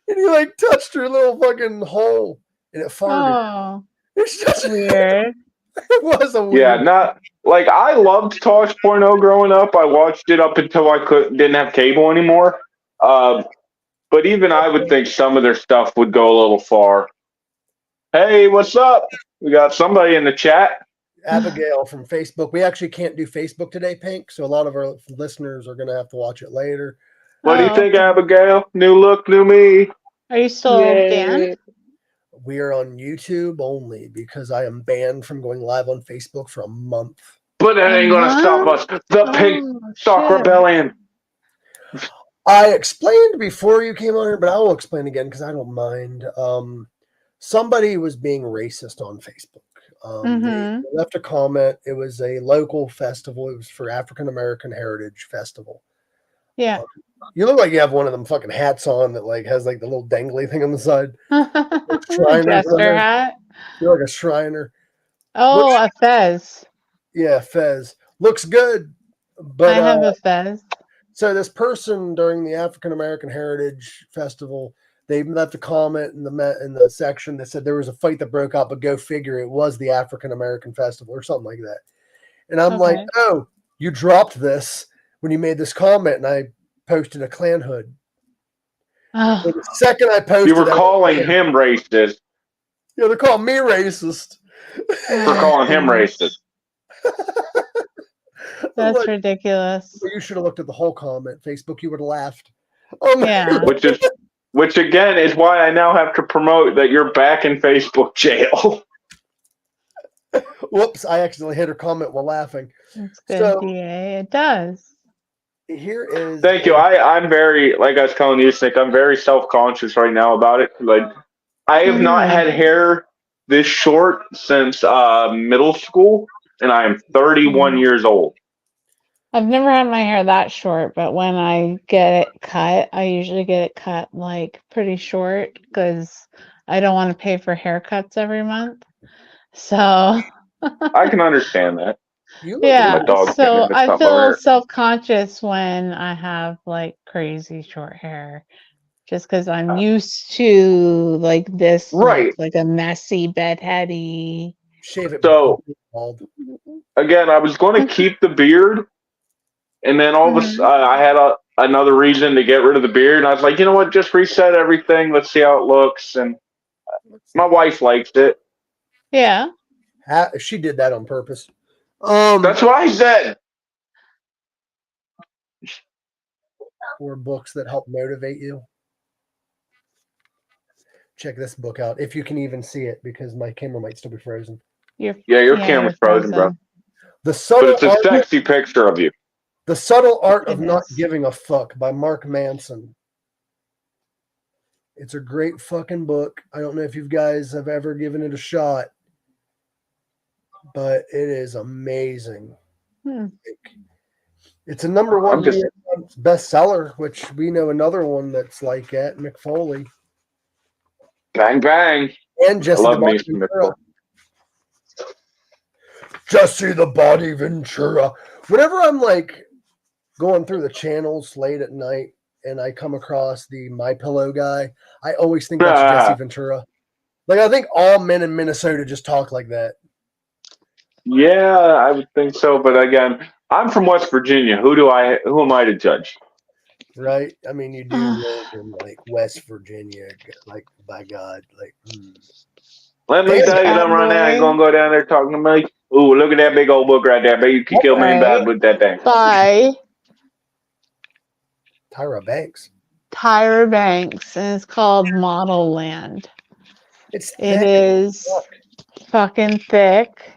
And he like touched her little fucking hole, and it farted.
Oh,
It's just
weird.
It was a weird.
Yeah, not like I loved Tosh.0 growing up. I watched it up until I didn't have cable anymore. But even I would think some of their stuff would go a little far. Hey, what's up? We got somebody in the chat.
Abigail from Facebook. We actually can't do Facebook today, Pink. So a lot of our listeners are going to have to watch it later.
What do you
Oh,
think,
okay.
Abigail? New look, new me.
Are you still banned?
We are on YouTube only because I am banned from going live on Facebook for a month.
But that ain't gonna stop us. The Pink Stock
shit.
Rebellion.
I explained before you came on here, but I will explain again because I don't mind. Somebody was being racist on Facebook. They left a comment. It was a local festival. It was for African American Heritage Festival.
Yeah.
You look like you have one of them fucking hats on that like has like the little dangly thing on the side.
Jester hat.
You're like a Shriner.
Oh, a fez.
Yeah, fez. Looks good. But
I have a fez.
so this person during the African American Heritage Festival, they left a comment in the section that said there was a fight that broke out, but go figure, it was the African American Festival or something like that. And I'm like, oh, you dropped this when you made this comment, and I posted a Klan hood.
Oh.
So the second I posted,
You were calling him racist.
Yeah, they're calling me racist.
For calling him racist.
That's
like,
ridiculous.
you should have looked at the whole comment. Facebook, you would have laughed.
Yeah.
Which again is why I now have to promote that you're back in Facebook jail.
Whoops, I accidentally hit her comment while laughing.
It's good,
So-
DA. It does.
Here is.
Thank you. I'm very, like I was telling you, Nick, I'm very self-conscious right now about it. Like, I have not had hair this short since middle school, and I am 31 years old.
I've never had my hair that short, but when I get it cut, I usually get it cut like pretty short because I don't want to pay for haircuts every month. So
I can understand that.
yeah,
My dog's
so
getting
I
mixed up
feel
over here.
self-conscious when I have like crazy short hair, just because I'm used to like this,
Right.
like a messy bedheady.
Shave it.
So-
bald.
Again, I was going to keep the beard, and then all of a sudden, I had another reason to get rid of the beard, and I was like, you know what, just reset everything. Let's see how it looks. And my wife likes it.
Yeah.
She did that on purpose.
That's what I said.
Or books that help motivate you. Check this book out if you can even see it, because my camera might still be frozen.
Your camera's frozen, bro.
The
But
subtle
it's a
art.
sexy picture of you.
The Subtle Art of Not
Goodness.
Giving a Fuck by Mark Manson. It's a great fucking book. I don't know if you guys have ever given it a shot, but it is amazing. It's a number one New York Times bestseller, which we know another one that's like that, McFoley.
Bang, bang.
And Jesse
I
the
love me
Body
some
Ventura. Jesse the Body Ventura. Whenever I'm like going through the channels late at night and I come across the My Pillow guy, I always think that's Jesse Ventura. Like, I think all men in Minnesota just talk like that.
Yeah, I would think so. But again, I'm from West Virginia. Who am I to judge?
Right? I mean, you do live in like West Virginia, like, by God, like.
Let me tell you something right now. I ain't gonna go down there talking to me. Ooh, look at that big old book right there. Baby, you can kill me in bed with that thing.
By
Tyra Banks.
Tyra Banks, and it's called Model Land.
It
is fucking thick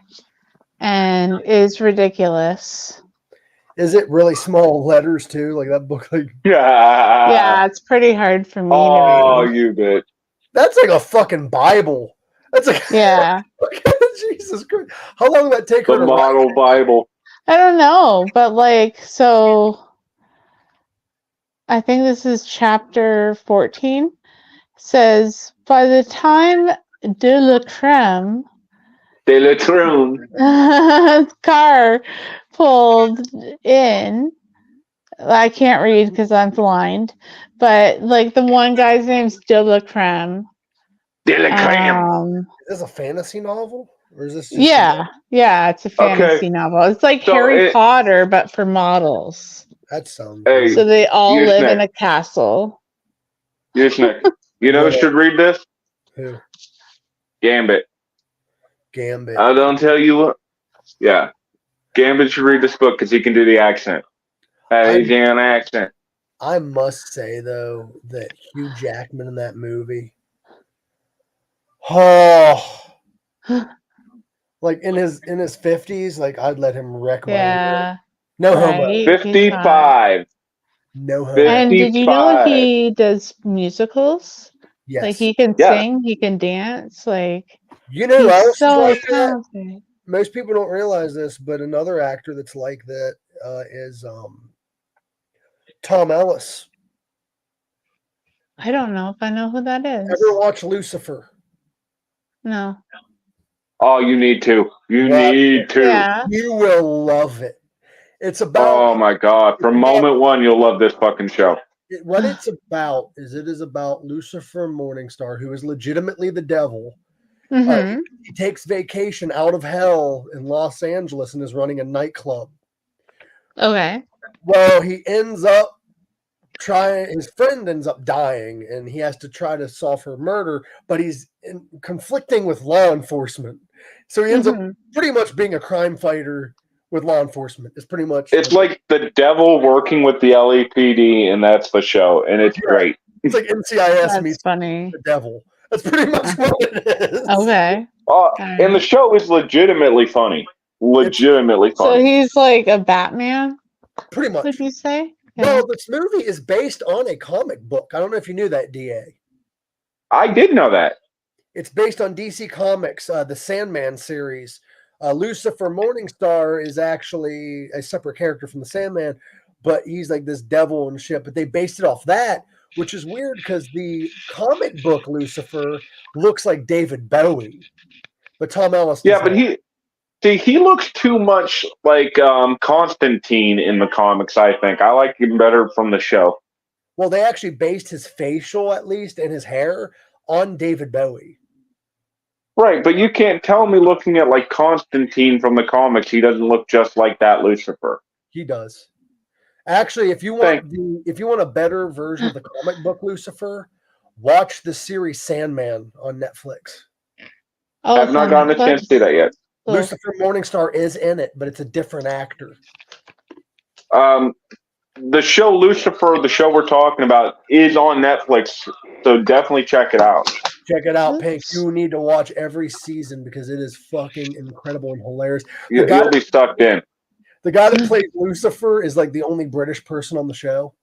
and is ridiculous.
Is it really small letters too? Like that book, like
yeah, it's pretty hard for me to read.
Oh, you bitch.
That's like a fucking Bible. That's like Jesus Christ. How long did that take her
The
to
model
write?
Bible.
I don't know, but like, so I think this is chapter 14. Says, by the time de la creme car pulled in, I can't read because I'm blind, but like the one guy's name's de la creme.
De la creme.
Is this a fantasy novel? Or is this just
yeah, it's a fantasy novel. It's like Harry Potter, but for models.
That sounds
good.
So they all live in a castle.
Yes, Nick. You know who should read this?
Who?
Gambit.
Gambit.
I don't tell you what. Yeah. Gambit should read this book because he can do the accent. He's an accent.
I must say, though, that Hugh Jackman in that movie. Oh. Like in his 50s, like I'd let him wreck my world. No homo.
55.
No homo.
And did you know he does musicals?
Yes.
Like he can sing, he can dance. Like
you know,
he's so talented.
Most people don't realize this, but another actor that's like that is Tom Ellis.
I don't know if I know who that is.
Ever watch Lucifer?
No.
Oh, you need to. You need to.
Yeah.
You will love it. It's about.
Oh my God! From moment one, you'll love this fucking show.
What it's about is it is about Lucifer Morningstar, who is legitimately the devil.
Mm-hmm.
He takes vacation out of hell in Los Angeles and is running a nightclub.
Okay.
Well, he ends up his friend ends up dying, and he has to try to solve her murder, but he's conflicting with law enforcement. So he ends up pretty much being a crime fighter with law enforcement. It's pretty much.
It's like the devil working with the LAPD, and that's the show, and it's great.
It's like NCIS meets
funny.
The devil. That's pretty much what it is.
Okay.
And the show is legitimately funny. Legitimately funny.
So he's like a Batman?
Pretty much.
Would you say?
Yeah. Well, this movie is based on a comic book. I don't know if you knew that, DA.
I did know that.
It's based on DC Comics, the Sandman series. Lucifer Morningstar is actually a separate character from the Sandman, but he's like this devil and shit. But they based it off that, which is weird because the comic book Lucifer looks like David Bowie, but Tom Ellis.
But he looks too much like Constantine in the comics. I think I like him better from the show.
Well, they actually based his facial, at least, and his hair on David Bowie.
Right, but you can't tell me looking at like Constantine from the comics, he doesn't look just like that Lucifer.
He does. Actually, if you want a better version of the comic book Lucifer, watch the series Sandman on Netflix.
I have not gotten a chance to see that yet.
Lucifer Morningstar is in it, but it's a different actor.
The show Lucifer, the show we're talking about, is on Netflix, so definitely check it out.
Check it out, Pink. You need to watch every season because it is fucking incredible and hilarious.
You'll be sucked in.
The guy that plays Lucifer is like the only British person on the show.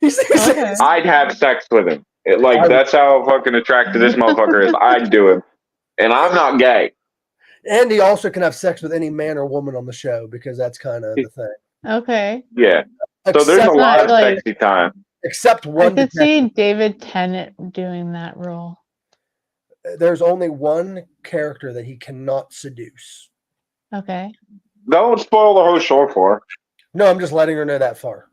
Okay.
I'd have sex with him. That's how fucking attractive this motherfucker is. I'd do him. And I'm not gay.
And he also can have sex with any man or woman on the show because that's kind of the thing.
Okay.
Yeah. So there's a lot of
like-
sexy time.
Except
I
one.
could see David Tennant doing that role.
There's only one character that he cannot seduce.
Okay.
Don't spoil the whole show for her.
No, I'm just letting her know that far.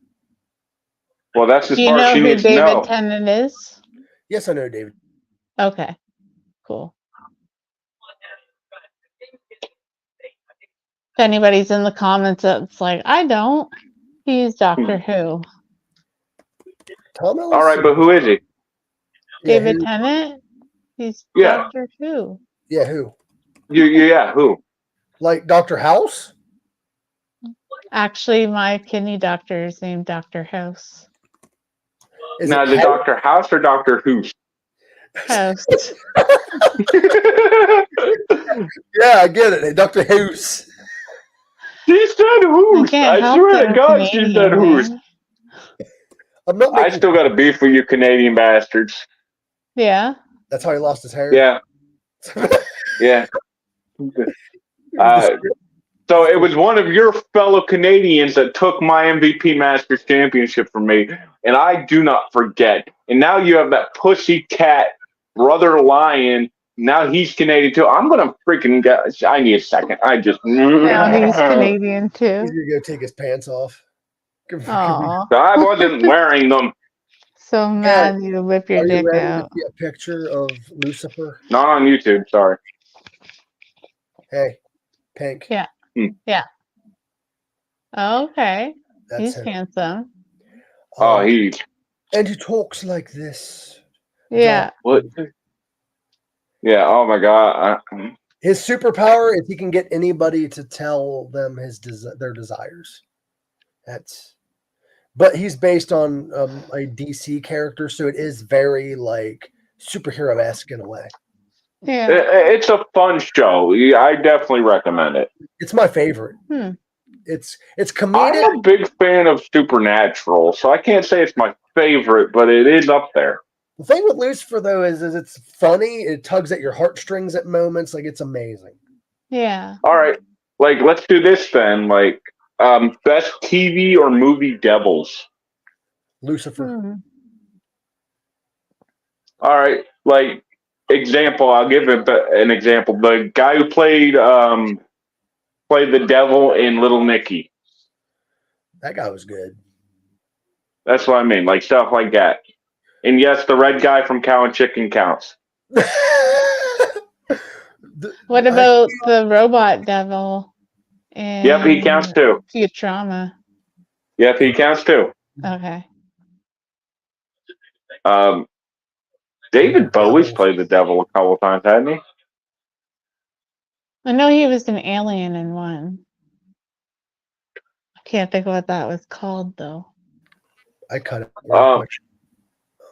Well, that's as
Do you
far as
know
she
who
needs to know.
David Tennant is?
Yes, I know, David.
Okay. Cool. If anybody's in the comments that's like, I don't. He's Doctor Who.
Tom Ellis?
All right, but who is he?
Yeah,
David
who?
Tennant? He's
Yeah.
Doctor Who.
Yeah, who?
Yeah, who?
Like Dr. House?
Actually, my kidney doctor is named Dr. House.
Is
Now,
it
is it
House?
Dr. House or Dr. Who's?
House.
Yeah, I get it. Hey, Dr. House.
She said who's.
can't
I
help
swear
it,
to
I'm
God, she said
Canadian,
who's.
man.
I'm not
I
making.
still got a beef with you Canadian bastards.
Yeah.
That's how he lost his hair.
Yeah, yeah. So it was one of your fellow Canadians that took my MVP Masters Championship from me, and I do not forget. And now you have that pussy cat brother lion. Now he's Canadian too. I'm gonna freaking get. I need a second. I just.
Now he's Canadian too.
He's gonna go take his pants off.
Aw.
I wasn't wearing them.
So mad you whip your
Are you
dick
ready
out.
to see a picture of Lucifer?
Not on YouTube. Sorry.
Hey, Pink.
Yeah. Okay.
That's
He's
him.
handsome.
Oh, he.
And he talks like this.
Yeah.
What? Yeah. Oh my God.
His superpower is he can get anybody to tell them their desires. But he's based on a DC character, so it is very like superhero-esque in a way.
Yeah.
It's a fun show. I definitely recommend it.
It's my favorite. It's comedic.
I'm a big fan of Supernatural, so I can't say it's my favorite, but it is up there.
The thing with Lucifer though is it's funny. It tugs at your heartstrings at moments. Like it's amazing.
Yeah.
All right, like let's do this then. Like best TV or movie devils.
Lucifer.
All right, like example. I'll give an example. The guy who played the devil in Little Nicky.
That guy was good.
That's what I mean. Like stuff like that. And yes, the red guy from Cow and Chicken counts.
What about the robot devil?
Yep, he counts too.
Futurama.
Yep, he counts too.
Okay.
David Bowie's played the devil a couple times, hadn't he?
I know he was an alien in one. I can't think of what that was called though.
I cut it.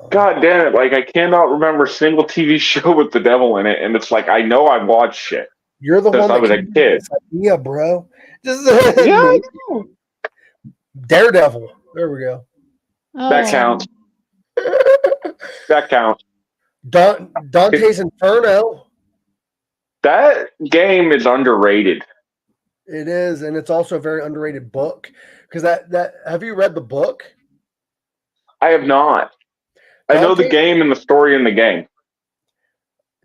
God damn it! Like I cannot remember a single TV show with the devil in it, and it's like I know I've watched shit.
You're the
since
one
I was a kid.
Yeah, bro.
Yeah, I know.
Daredevil. There we go.
That counts. That counts.
Dante's Inferno.
That game is underrated.
It is, and it's also a very underrated book. Because that have you read the book?
I have not. I know the game and the story in the game.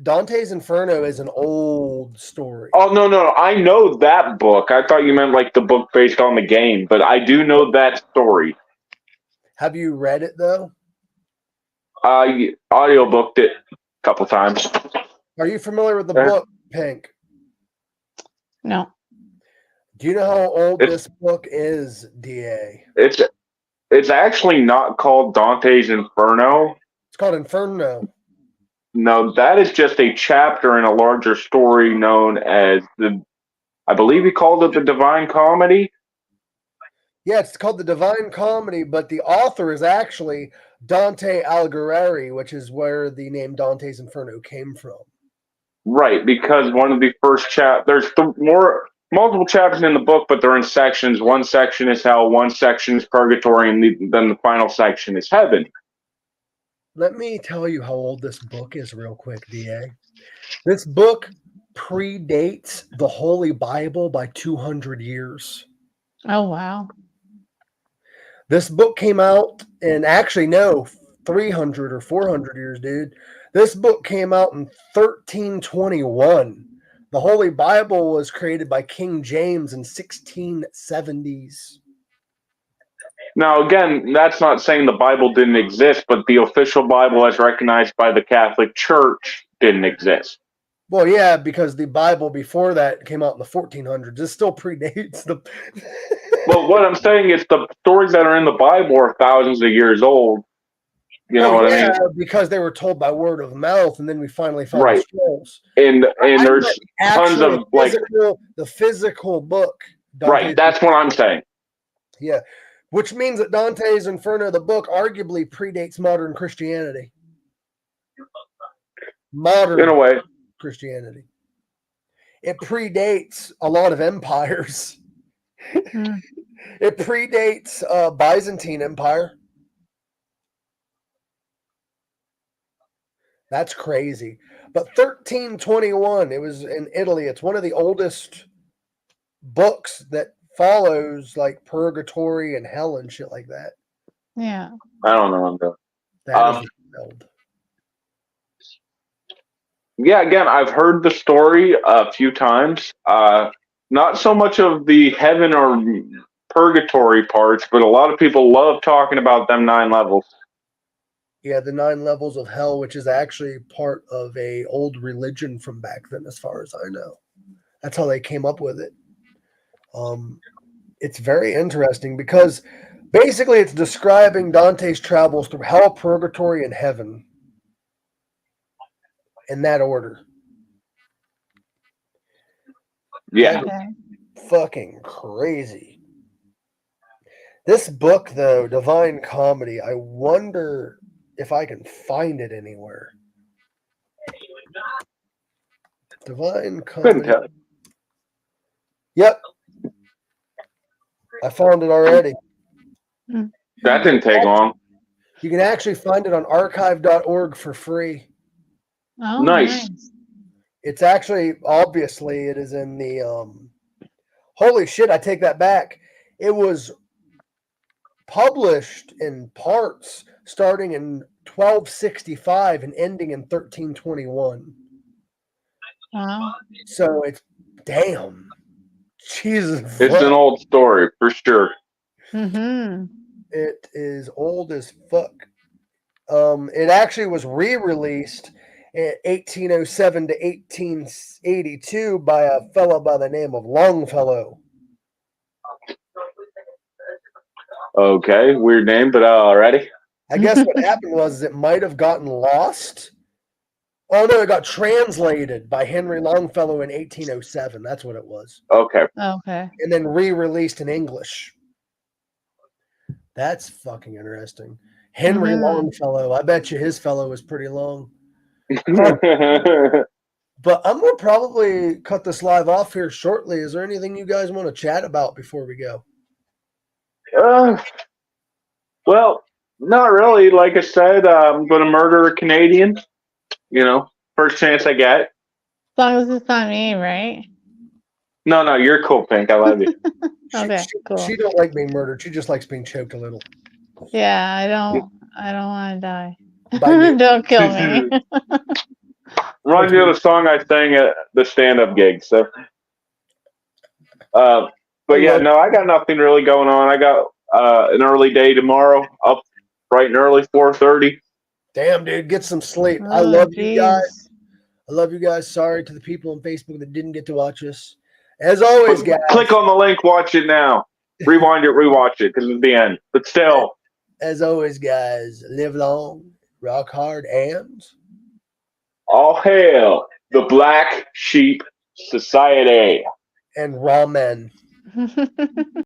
Dante's Inferno is an old story.
Oh no! I know that book. I thought you meant like the book based on the game, but I do know that story.
Have you read it though?
I audiobooked it a couple times.
Are you familiar with the book, Pink?
No.
Do you know how old this book is, DA?
It's actually not called Dante's Inferno.
It's called Inferno.
No, that is just a chapter in a larger story known as I believe he called it the Divine Comedy.
Yeah, it's called the Divine Comedy, but the author is actually Dante Alighieri, which is where the name Dante's Inferno came from.
Right, because one of the first there's multiple chapters in the book, but they're in sections. One section is hell, one section is purgatory, and then the final section is heaven.
Let me tell you how old this book is real quick, DA. This book predates the Holy Bible by 200 years.
Oh, wow.
This book came out in, actually, no, 300 or 400 years, dude. This book came out in 1321. The Holy Bible was created by King James in 1670s.
Now, again, that's not saying the Bible didn't exist, but the official Bible as recognized by the Catholic Church didn't exist.
Well, yeah, because the Bible before that came out in the 1400s. This still predates the...
Well, what I'm saying is the stories that are in the Bible are thousands of years old. You know what I mean?
Because they were told by word of mouth, and then we finally found
Right.
the scrolls.
And there's tons of
the physical book.
Right, that's what I'm saying.
Yeah, which means that Dante's Inferno, the book, arguably predates modern Christianity. Modern,
in a way,
Christianity. It predates a lot of empires. It predates Byzantine Empire. That's crazy. But 1321, it was in Italy. It's one of the oldest books that follows like purgatory and hell and shit like that.
Yeah.
I don't know.
That is wild.
Yeah, again, I've heard the story a few times. Not so much of the heaven or purgatory parts, but a lot of people love talking about them 9 levels.
Yeah, the 9 levels of hell, which is actually part of a old religion from back then, as far as I know. That's how they came up with it. It's very interesting because basically it's describing Dante's travels through hell, purgatory, and heaven. In that order.
Yeah.
Fucking crazy. This book, though, Divine Comedy, I wonder if I can find it anywhere. Divine Comedy. Yep. I found it already.
That didn't take long.
You can actually find it on archive.org for free.
Oh,
nice.
It's actually, obviously, it is in the, holy shit, I take that back. It was published in parts starting in 1265 and ending in 1321.
Wow.
So it's, damn. Jesus.
It's an old story, for sure.
Mm-hmm.
It is old as fuck. It actually was re-released in 1807 to 1882 by a fellow by the name of Longfellow.
Okay, weird name, but alrighty.
I guess what happened was it might have gotten lost. Oh no, it got translated by Henry Longfellow in 1807. That's what it was.
Okay.
Okay.
And then re-released in English. That's fucking interesting. Henry Longfellow. I bet you his fellow was pretty long. But I'm going to probably cut this live off here shortly. Is there anything you guys want to chat about before we go?
Well, not really. Like I said, I'm going to murder a Canadian. You know, first chance I get.
As long as it's not me, right?
No, you're cool, Pink. I love you.
Okay, cool.
She don't like being murdered. She just likes being choked a little.
Yeah, I don't want to die. Don't kill me.
Reminds me of the song I sang at the stand-up gig. So, but yeah, no, I got nothing really going on. I got an early day tomorrow. Up bright and early, 4:30.
Damn, dude, get some sleep.
Oh,
I love you guys. I love you guys. Sorry to the people on Facebook that didn't get to watch us. As always, guys.
Click on the link. Watch it now. Rewind it. Rewatch it because it's the end. But still.
As always, guys, live long, rock hard, and
all hail the Black Sheep Society.
And ramen.